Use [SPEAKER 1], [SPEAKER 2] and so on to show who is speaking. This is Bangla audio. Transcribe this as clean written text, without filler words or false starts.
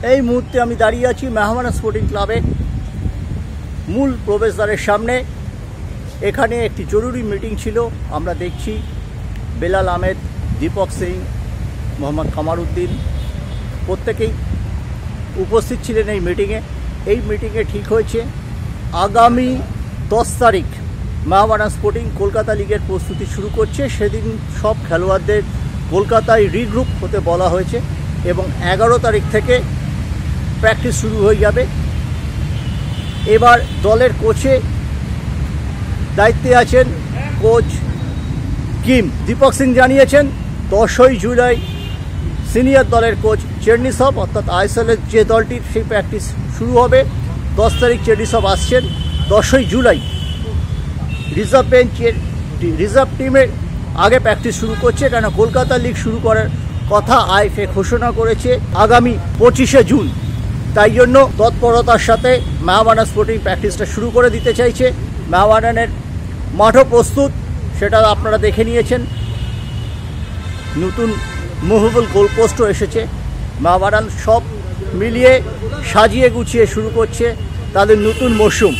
[SPEAKER 1] এই মুহূর্তে আমি দাঁড়িয়ে আছি মেহমানা স্পোর্টিং ক্লাবের মূল প্রবেশদ্বারের সামনে। এখানে একটি জরুরি মিটিং ছিল। আমরা দেখছি বেলাল আহমেদ, দীপক সিং, মোহাম্মদ কামারউদ্দিন প্রত্যেকেই উপস্থিত ছিলেন এই মিটিংয়ে। এই মিটিংয়ে ঠিক হয়েছে আগামী 10 তারিখ মেহমানা স্পোর্টিং কলকাতা লিগের প্রস্তুতি শুরু করছে। সেদিন সব খেলোয়াড়দের কলকাতায় রিগ্রুপ হতে বলা হয়েছে এবং 11 তারিখ থেকে প্র্যাকটিস শুরু হয়ে যাবে। এবার দলের কোচে দায়িত্বে আছেন কোচ কিম। দীপক সিং জানিয়েছেন 10ই জুলাই সিনিয়র দলের কোচ চেরনিসভ অর্থাৎ আইএসএলের যে দলটির সেই প্র্যাকটিস শুরু হবে। 10 তারিখ চেরনিসভ আসছেন। 10ই জুলাই রিজার্ভ টিমের আগে প্র্যাকটিস শুরু করছে, কেন কলকাতা লিগ শুরু করার কথা আইএফএ ঘোষণা করেছে আগামী 25শে জুন। তাই জন্য তৎপরতার সাথে মেহমানা স্পোর্টিং প্র্যাকটিসটা শুরু করে দিতে চাইছে। মেহমানের মাঠও প্রস্তুত, সেটা আপনারা দেখে নিয়েছেন। নতুন মুভেবল গোলপোস্টও এসেছে। মেহমানান সব মিলিয়ে সাজিয়ে গুছিয়ে শুরু করছে তাদের নতুন মরশুম।